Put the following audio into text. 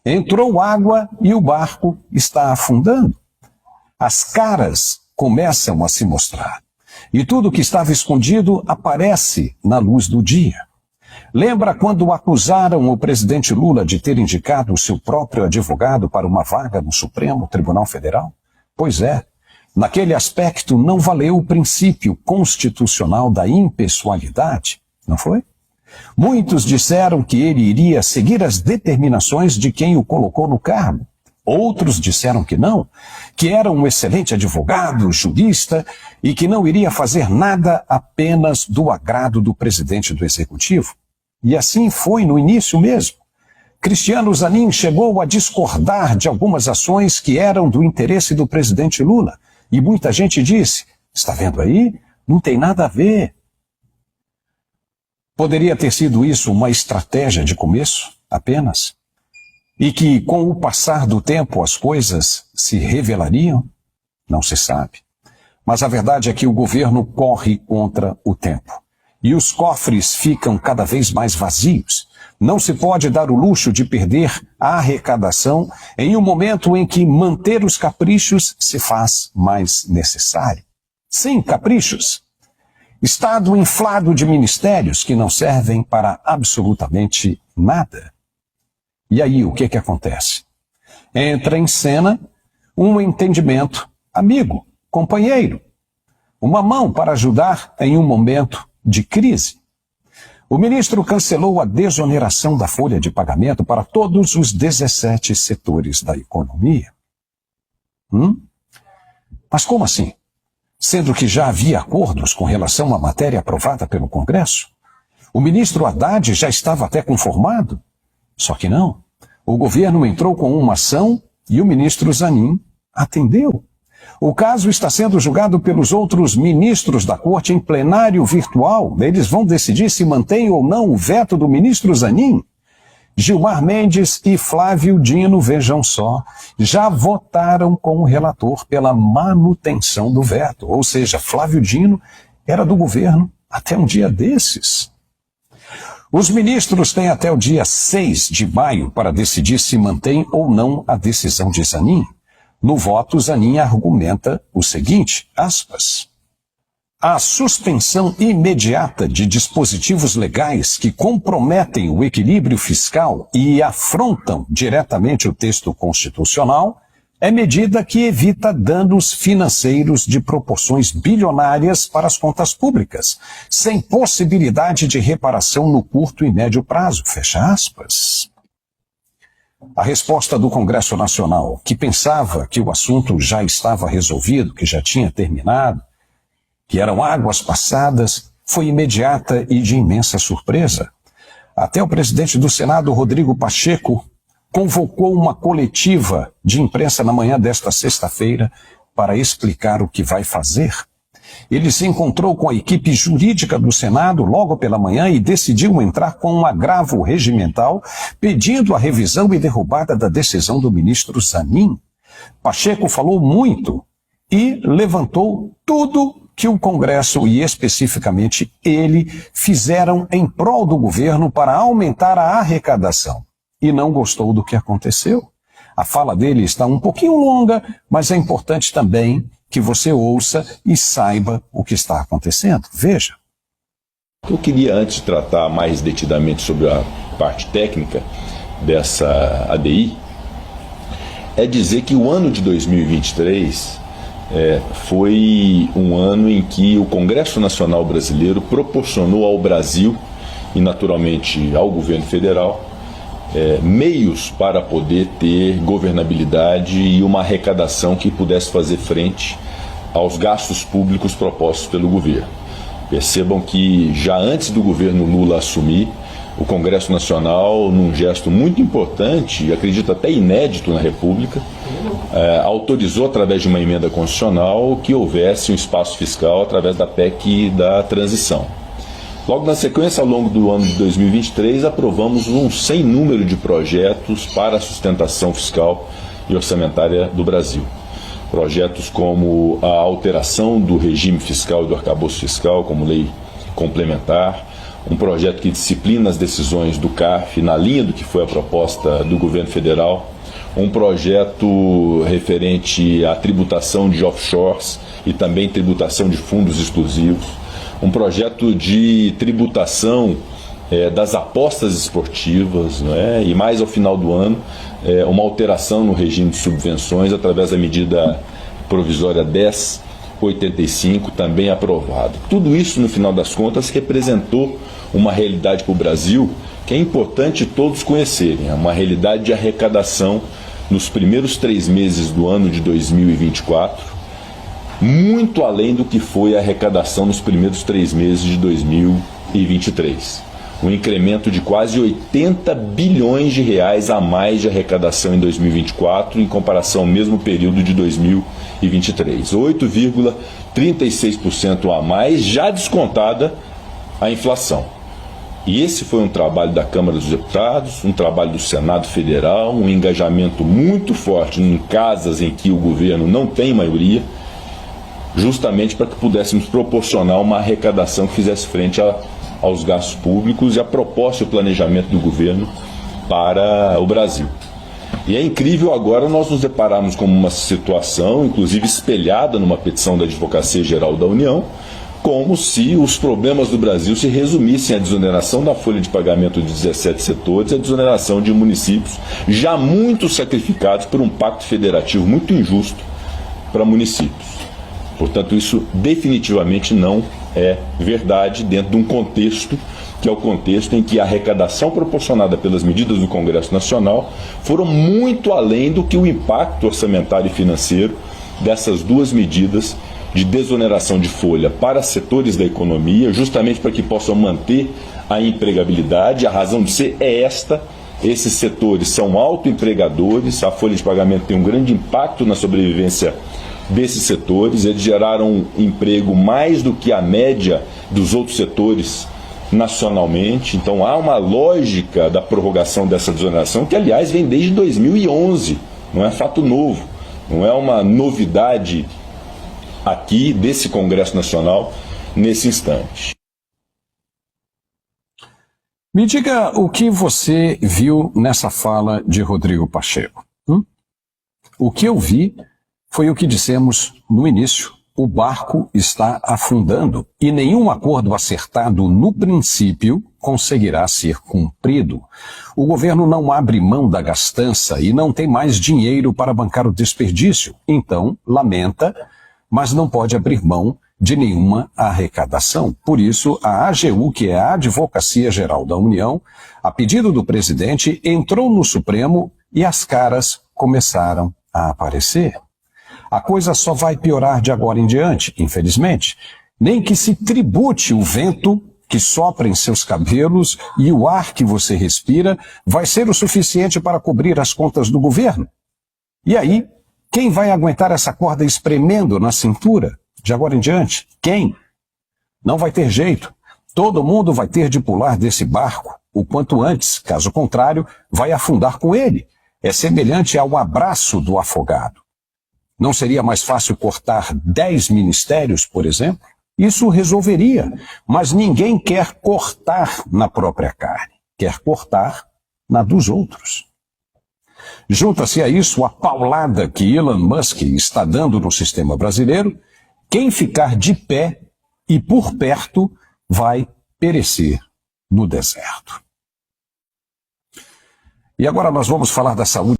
Entrou água e o barco está afundando. As caras começam a se mostrar. E tudo que estava escondido aparece na luz do dia. Lembra quando acusaram o presidente Lula de ter indicado o seu próprio advogado para uma vaga no Supremo Tribunal Federal? Pois é, naquele aspecto não valeu o princípio constitucional da impessoalidade, não foi? Muitos disseram que ele iria seguir as determinações de quem o colocou no cargo. Outros disseram que não, que era um excelente advogado, jurista e que não iria fazer nada apenas do agrado do presidente do Executivo. E assim foi no início mesmo. Cristiano Zanin chegou a discordar de algumas ações que eram do interesse do presidente Lula. E muita gente disse, está vendo aí? Não tem nada a ver. Poderia ter sido isso uma estratégia de começo, apenas? E que, com o passar do tempo, as coisas se revelariam? Não se sabe. Mas a verdade é que o governo corre contra o tempo. E os cofres ficam cada vez mais vazios. Não se pode dar o luxo de perder a arrecadação em um momento em que manter os caprichos se faz mais necessário. Sim, caprichos. Estado inflado de ministérios que não servem para absolutamente nada. E aí, o que acontece? Entra em cena um entendimento amigo, companheiro. Uma mão para ajudar em um momento de crise. O ministro cancelou a desoneração da folha de pagamento para todos os 17 setores da economia. Mas como assim? Sendo que já havia acordos com relação à matéria aprovada pelo Congresso? O ministro Haddad já estava até conformado? Só que não. O governo entrou com uma ação e o ministro Zanin atendeu. O caso está sendo julgado pelos outros ministros da Corte em plenário virtual. Eles vão decidir se mantém ou não o veto do ministro Zanin. Gilmar Mendes e Flávio Dino, vejam só, já votaram com o relator pela manutenção do veto. Ou seja, Flávio Dino era do governo até um dia desses. Os ministros têm até o dia 6 de maio para decidir se mantém ou não a decisão de Zanin. No voto, Zanin argumenta o seguinte, aspas, a suspensão imediata de dispositivos legais que comprometem o equilíbrio fiscal e afrontam diretamente o texto constitucional é medida que evita danos financeiros de proporções bilionárias para as contas públicas, sem possibilidade de reparação no curto e médio prazo. Fecha aspas. A resposta do Congresso Nacional, que pensava que o assunto já estava resolvido, que já tinha terminado, que eram águas passadas, foi imediata e de imensa surpresa. Até o presidente do Senado, Rodrigo Pacheco, convocou uma coletiva de imprensa na manhã desta sexta-feira para explicar o que vai fazer. Ele se encontrou com a equipe jurídica do Senado logo pela manhã e decidiu entrar com um agravo regimental, pedindo a revisão e derrubada da decisão do ministro Zanin. Pacheco falou muito e levantou tudo que o Congresso e especificamente ele fizeram em prol do governo para aumentar a arrecadação. E não gostou do que aconteceu. A fala dele está um pouquinho longa, mas é importante também que você ouça e saiba o que está acontecendo. Veja. Eu queria, antes de tratar mais detidamente sobre a parte técnica dessa ADI, é dizer que o ano de 2023 foi um ano em que o Congresso Nacional Brasileiro proporcionou ao Brasil e naturalmente ao governo federal meios para poder ter governabilidade e uma arrecadação que pudesse fazer frente aos gastos públicos propostos pelo governo. Percebam que já antes do governo Lula assumir, o Congresso Nacional, num gesto muito importante, acredito até inédito na República, autorizou através de uma emenda constitucional que houvesse um espaço fiscal através da PEC da transição. Logo na sequência, ao longo do ano de 2023, aprovamos um sem número de projetos para a sustentação fiscal e orçamentária do Brasil. Projetos como a alteração do regime fiscal e do arcabouço fiscal, como lei complementar, um projeto que disciplina as decisões do CARF na linha do que foi a proposta do governo federal, um projeto referente à tributação de offshores e também tributação de fundos exclusivos, um projeto de tributação das apostas esportivas, não é? E mais ao final do ano, uma alteração no regime de subvenções através da medida provisória 1085, também aprovada. Tudo isso, no final das contas, representou uma realidade para o Brasil que é importante todos conhecerem, é uma realidade de arrecadação nos primeiros 3 meses do ano de 2024, muito além do que foi a arrecadação nos primeiros 3 meses de 2023. Um incremento de quase 80 bilhões de reais a mais de arrecadação em 2024 em comparação ao mesmo período de 2023. 8,36% a mais, já descontada a inflação. E esse foi um trabalho da Câmara dos Deputados, um trabalho do Senado Federal, um engajamento muito forte em casas em que o governo não tem maioria, justamente para que pudéssemos proporcionar uma arrecadação que fizesse frente aos gastos públicos e a proposta e o planejamento do governo para o Brasil. E é incrível agora nós nos depararmos com uma situação, inclusive espelhada numa petição da Advocacia Geral da União, como se os problemas do Brasil se resumissem à desoneração da folha de pagamento de 17 setores e à desoneração de municípios já muito sacrificados por um pacto federativo muito injusto para municípios. Portanto, isso definitivamente não é verdade dentro de um contexto que é o contexto em que a arrecadação proporcionada pelas medidas do Congresso Nacional foram muito além do que o impacto orçamentário e financeiro dessas duas medidas de desoneração de folha para setores da economia, justamente para que possam manter a empregabilidade. A razão de ser é esta: esses setores são autoempregadores, a folha de pagamento tem um grande impacto na sobrevivência desses setores, eles geraram emprego mais do que a média dos outros setores nacionalmente. Então há uma lógica da prorrogação dessa desoneração que, aliás, vem desde 2011, não é fato novo, não é uma novidade aqui desse Congresso Nacional nesse instante. Me diga o que você viu nessa fala de Rodrigo Pacheco. O que eu vi foi o que dissemos no início: o barco está afundando e nenhum acordo acertado no princípio conseguirá ser cumprido. O governo não abre mão da gastança e não tem mais dinheiro para bancar o desperdício. Então, lamenta, mas não pode abrir mão de nenhuma arrecadação. Por isso, a AGU, que é a Advocacia Geral da União, a pedido do presidente, entrou no Supremo e as caras começaram a aparecer. A coisa só vai piorar de agora em diante, infelizmente. Nem que se tribute o vento que sopra em seus cabelos e o ar que você respira vai ser o suficiente para cobrir as contas do governo. E aí, quem vai aguentar essa corda espremendo na cintura de agora em diante? Quem? Não vai ter jeito. Todo mundo vai ter de pular desse barco o quanto antes, caso contrário, vai afundar com ele. É semelhante ao abraço do afogado. Não seria mais fácil cortar 10 ministérios, por exemplo? Isso resolveria, mas ninguém quer cortar na própria carne, quer cortar na dos outros. Junta-se a isso a paulada que Elon Musk está dando no sistema brasileiro. Quem ficar de pé e por perto vai perecer no deserto. E agora nós vamos falar da saúde.